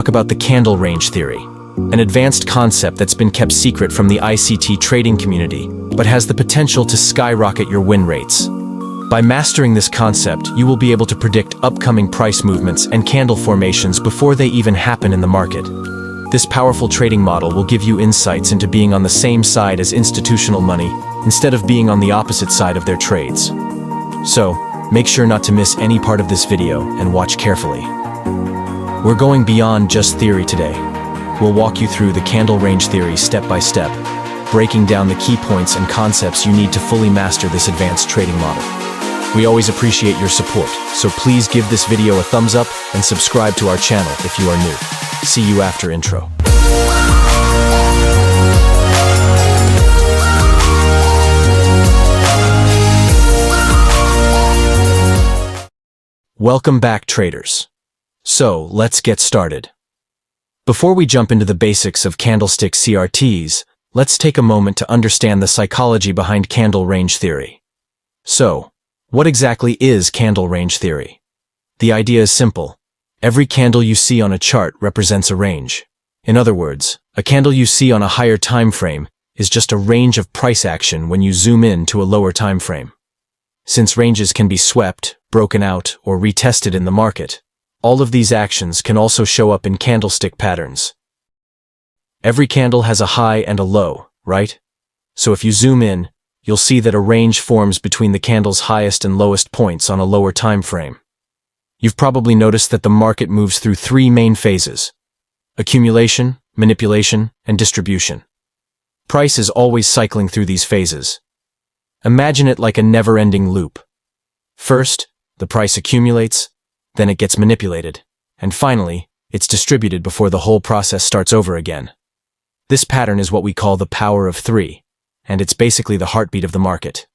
talk about the candle range theory, an advanced concept that's been kept secret from the ICT trading community, but has the potential to skyrocket your win rates. By mastering this concept, you will be able to predict upcoming price movements and candle formations before they even happen in the market. This powerful trading model will give you insights into being on the same side as institutional money, instead of being on the opposite side of their trades. So, make sure not to miss any part of this video and watch carefully. We're going beyond just theory today. We'll walk you through the candle range theory step by step, breaking down the key points and concepts you need to fully master this advanced trading model. We always appreciate your support, so please give this video a thumbs up and subscribe to our channel if you are new. See you after intro. Welcome back, traders. So, let's get started. Before we jump into the basics of candlestick CRTs, let's take a moment to understand the psychology behind candle range theory. So, what exactly is candle range theory? The idea is simple. Every candle you see on a chart represents a range. In other words, a candle you see on a higher time frame is just a range of price action when you zoom in to a lower time frame. Since ranges can be swept, broken out, or retested in the market, all of these actions can also show up in candlestick patterns. Every candle has a high and a low, right? So if you zoom in, you'll see that a range forms between the candle's highest and lowest points on a lower time frame. You've probably noticed that the market moves through three main phases: accumulation, manipulation, and distribution. Price is always cycling through these phases. Imagine it like a never-ending loop. First, the price accumulates, then it gets manipulated, and finally, it's distributed before the whole process starts over again. This pattern is what we call the power of three, and it's basically the heartbeat of the market.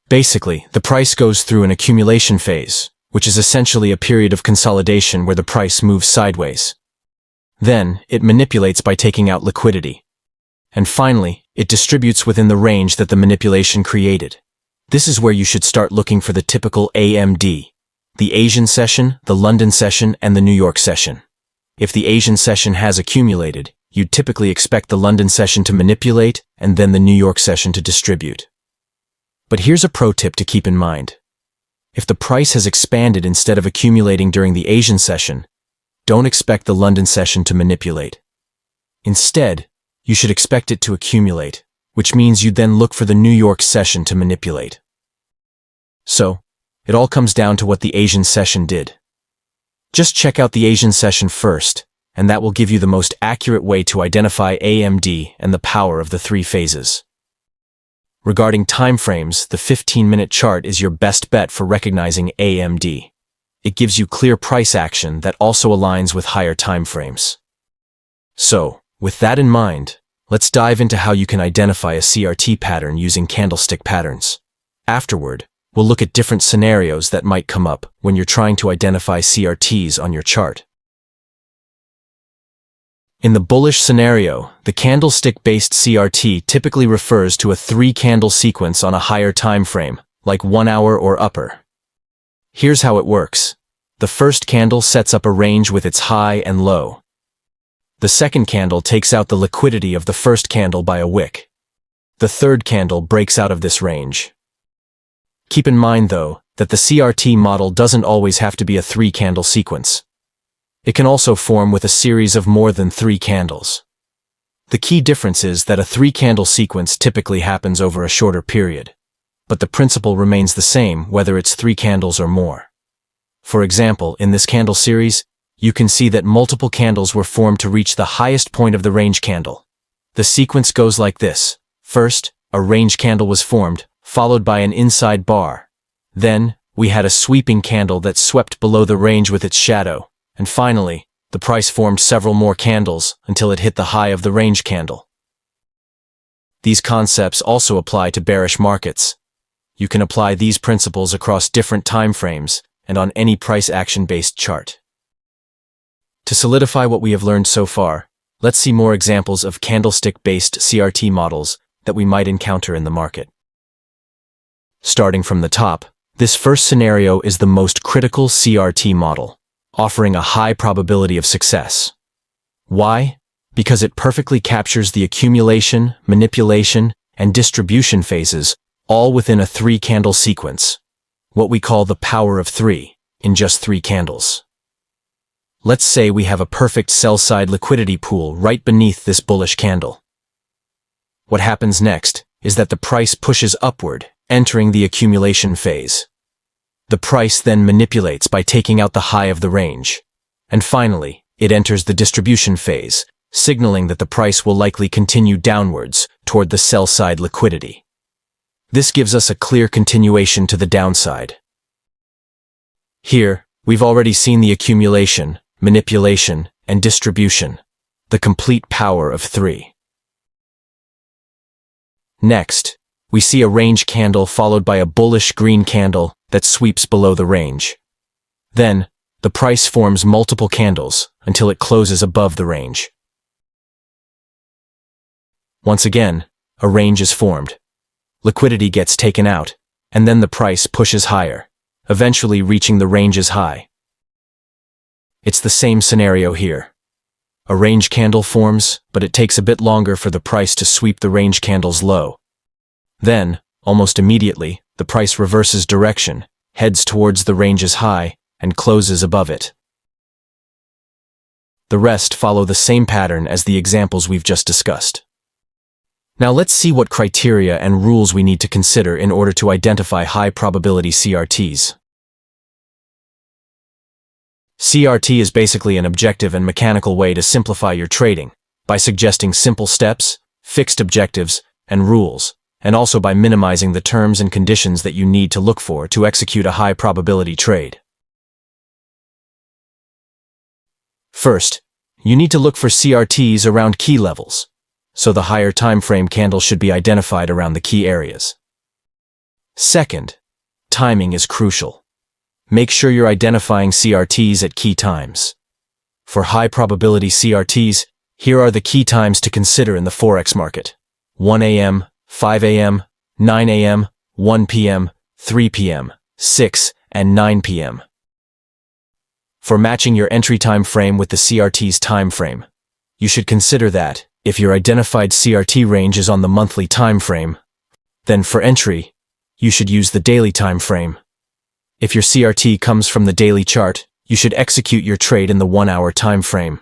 Basically, the price goes through an accumulation phase, which is essentially a period of consolidation where the price moves sideways. Then, it manipulates by taking out liquidity. And finally, it distributes within the range that the manipulation created. This is where you should start looking for the typical AMD, the Asian session, the London session, and the New York session. If the Asian session has accumulated, you'd typically expect the London session to manipulate and then the New York session to distribute. But here's a pro tip to keep in mind. If the price has expanded instead of accumulating during the Asian session, don't expect the London session to manipulate. Instead, you should expect it to accumulate, which means you'd then look for the New York session to manipulate. So, it all comes down to what the Asian session did. Just check out the Asian session first, and that will give you the most accurate way to identify AMD and the power of the three phases. Regarding timeframes, the 15-minute chart is your best bet for recognizing AMD. It gives you clear price action that also aligns with higher timeframes. So, with that in mind, let's dive into how you can identify a CRT pattern using candlestick patterns. Afterward, we'll look at different scenarios that might come up when you're trying to identify CRTs on your chart. In the bullish scenario, the candlestick-based CRT typically refers to a three-candle sequence on a higher time frame, like 1 hour or upper. Here's how it works. The first candle sets up a range with its high and low. The second candle takes out the liquidity of the first candle by a wick. The third candle breaks out of this range. Keep in mind, though, that the CRT model doesn't always have to be a three-candle sequence. It can also form with a series of more than three candles. The key difference is that a three-candle sequence typically happens over a shorter period, but the principle remains the same whether it's three candles or more. For example, in this candle series, you can see that multiple candles were formed to reach the highest point of the range candle. The sequence goes like this. First, a range candle was formed, followed by an inside bar. Then, we had a sweeping candle that swept below the range with its shadow. And finally, the price formed several more candles until it hit the high of the range candle. These concepts also apply to bearish markets. You can apply these principles across different time frames and on any price action-based chart. To solidify what we have learned so far, let's see more examples of candlestick-based CRT models that we might encounter in the market. Starting from the top, this first scenario is the most critical CRT model, offering a high probability of success. Why? Because it perfectly captures the accumulation, manipulation, and distribution phases, all within a 3-candle sequence, what we call the power of 3, in just 3 candles. Let's say we have a perfect sell-side liquidity pool right beneath this bullish candle. What happens next is that the price pushes upward, entering the accumulation phase. The price then manipulates by taking out the high of the range. And finally, it enters the distribution phase, signaling that the price will likely continue downwards toward the sell-side liquidity. This gives us a clear continuation to the downside. Here, we've already seen the accumulation, manipulation, and distribution, the complete power of 3. Next, we see a range candle followed by a bullish green candle that sweeps below the range. Then, the price forms multiple candles until it closes above the range. Once again, a range is formed. Liquidity gets taken out, and then the price pushes higher, eventually reaching the range's high. It's the same scenario here. A range candle forms, but it takes a bit longer for the price to sweep the range candle's low. Then, almost immediately, the price reverses direction, heads towards the range's high, and closes above it. The rest follow the same pattern as the examples we've just discussed. Now let's see what criteria and rules we need to consider in order to identify high-probability CRTs. CRT is basically an objective and mechanical way to simplify your trading, by suggesting simple steps, fixed objectives, and rules, and also by minimizing the terms and conditions that you need to look for to execute a high-probability trade. First, you need to look for CRTs around key levels, so the higher time frame candle should be identified around the key areas. Second, timing is crucial. Make sure you're identifying CRTs at key times. For high-probability CRTs, here are the key times to consider in the Forex market: 1 a.m., 5 a.m., 9 a.m., 1 p.m., 3 p.m., 6 and 9 p.m. For matching your entry time frame with the CRT's time frame, you should consider that, if your identified CRT range is on the monthly time frame, then for entry, you should use the daily time frame. If your CRT comes from the daily chart, you should execute your trade in the 1-hour time frame.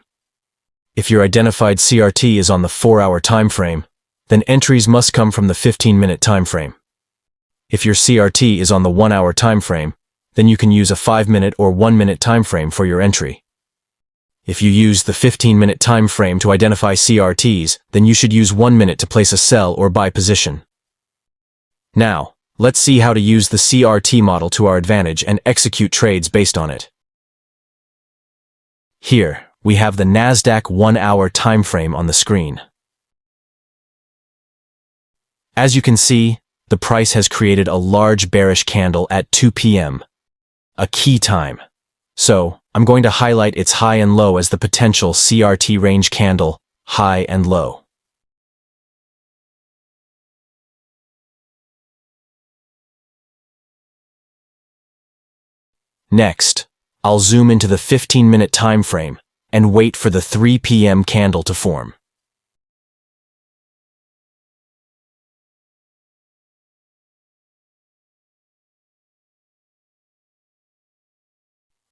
If your identified CRT is on the 4-hour time frame, then entries must come from the 15-minute time frame. If your CRT is on the 1-hour time frame, then you can use a 5-minute or 1-minute time frame for your entry. If you use the 15-minute time frame to identify CRTs, then you should use 1 minute to place a sell or buy position. Now, let's see how to use the CRT model to our advantage and execute trades based on it. Here, we have the NASDAQ 1-hour time frame on the screen. As you can see, the price has created a large bearish candle at 2 p.m., a key time. So, I'm going to highlight its high and low as the potential CRT range candle, high and low. Next, I'll zoom into the 15-minute time frame and wait for the 3 p.m. candle to form.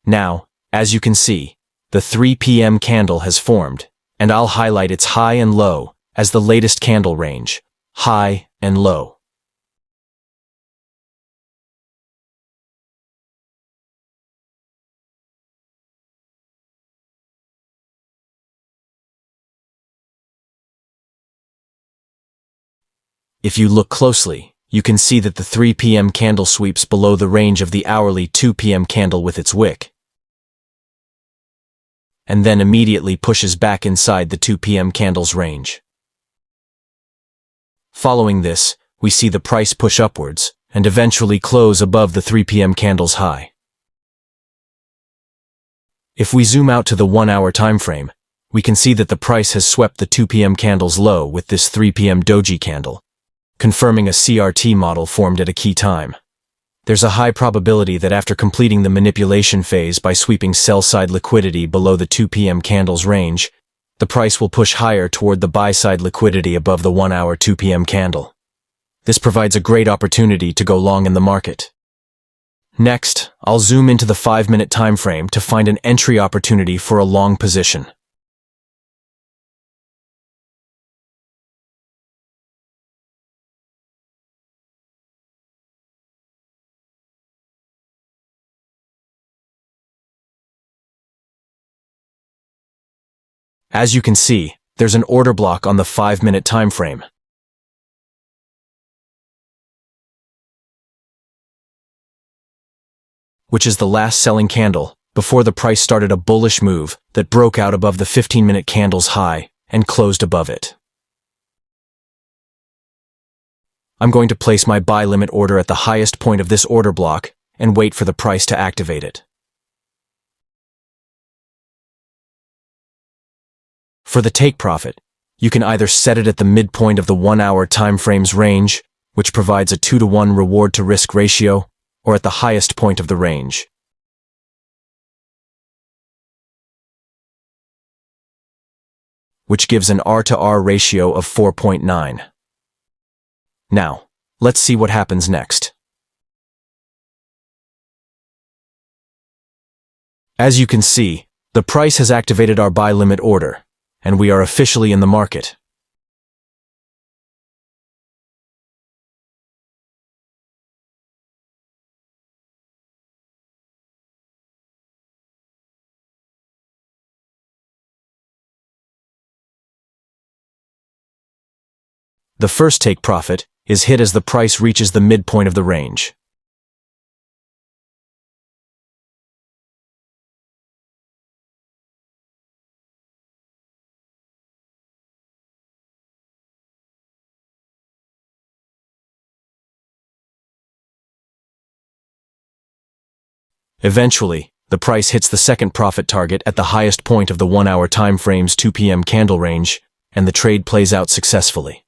Now, as you can see, the 3 p.m. candle has formed, and I'll highlight its high and low as the latest candle range, high and low. If you look closely, you can see that the 3 p.m. candle sweeps below the range of the hourly 2 p.m. candle with its wick, and then immediately pushes back inside the 2 p.m. candle's range. Following this, we see the price push upwards and eventually close above the 3 p.m. candle's high. If we zoom out to the 1-hour time frame, we can see that the price has swept the 2 p.m. candle's low with this 3 p.m. doji candle, confirming a CRT model formed at a key time. there's a high probability that after completing the manipulation phase by sweeping sell-side liquidity below the 2 p.m. candle's range, the price will push higher toward the buy-side liquidity above the 1-hour 2 p.m. candle. This provides a great opportunity to go long in the market. Next, I'll zoom into the 5-minute time frame to find an entry opportunity for a long position. As you can see, there's an order block on the 5-minute time frame. Which is the last selling candle before the price started a bullish move that broke out above the 15-minute candle's high and closed above it. I'm going to place my buy limit order at the highest point of this order block and wait for the price to activate it. For the take profit, you can either set it at the midpoint of the 1-hour time frame's range, which provides a 2-to-1 reward to risk ratio, or at the highest point of the range. Which gives an R-to-R ratio of 4.9. Now, let's see what happens next. As you can see, the price has activated our buy limit order, and we are officially in the market. The first take profit is hit as the price reaches the midpoint of the range. Eventually, the price hits the second profit target at the highest point of the 1-hour time frame's 2 p.m. candle range, and the trade plays out successfully.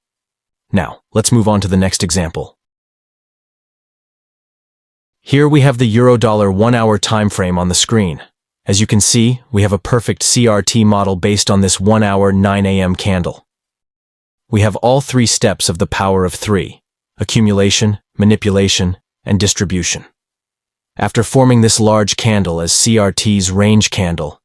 Now, let's move on to the next example. Here we have the Euro-Dollar 1-hour time frame on the screen. As you can see, we have a perfect CRT model based on this 1-hour 9 a.m. candle. We have all 3 steps of the power of 3: accumulation, manipulation, and distribution. After forming this large candle as CRT's range candle,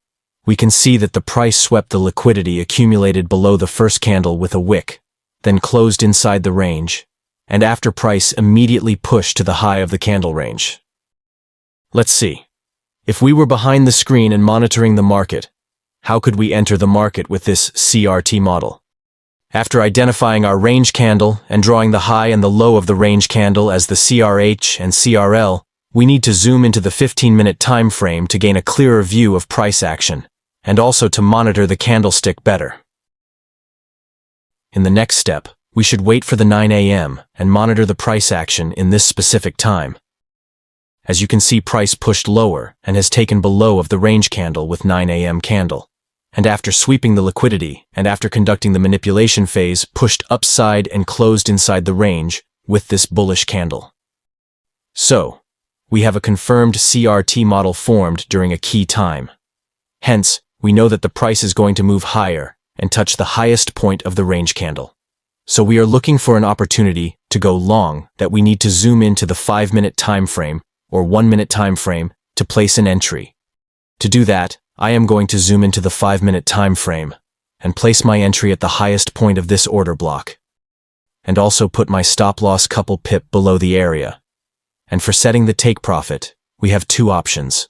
we can see that the price swept the liquidity accumulated below the first candle with a wick, then closed inside the range, and after price immediately pushed to the high of the candle range. Let's see. If we were behind the screen and monitoring the market, how could we enter the market with this CRT model? After identifying our range candle and drawing the high and the low of the range candle as the CRH and CRL, we need to zoom into the 15-minute time frame to gain a clearer view of price action, and also to monitor the candlestick better. In the next step, we should wait for the 9 a.m. and monitor the price action in this specific time. As you can see, price pushed lower and has taken below of the range candle with 9 a.m. candle, and after sweeping the liquidity and after conducting the manipulation phase, pushed upside and closed inside the range with this bullish candle. So, we have a confirmed CRT model formed during a key time. Hence, we know that the price is going to move higher and touch the highest point of the range candle. So we are looking for an opportunity to go long that we need to zoom into the 5-minute time frame or 1-minute time frame to place an entry. To do that, I am going to zoom into the 5-minute time frame and place my entry at the highest point of this order block, and also put my stop loss couple pip below the area. And for setting the take profit, we have 2 options.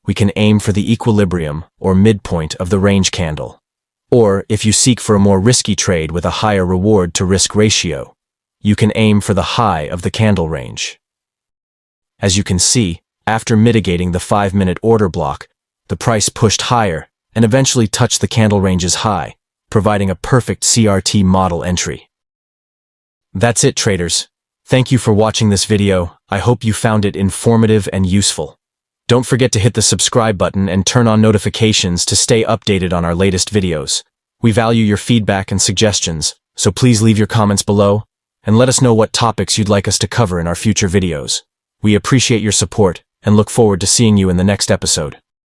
We can aim for the equilibrium or midpoint of the range candle. Or, if you seek for a more risky trade with a higher reward to risk ratio, you can aim for the high of the candle range. As you can see, after mitigating the 5-minute order block, the price pushed higher and eventually touched the candle range's high, providing a perfect CRT model entry. That's it, traders. Thank you for watching this video. I hope you found it informative and useful. Don't forget to hit the subscribe button and turn on notifications to stay updated on our latest videos. We value your feedback and suggestions, so please leave your comments below and let us know what topics you'd like us to cover in our future videos. We appreciate your support and look forward to seeing you in the next episode.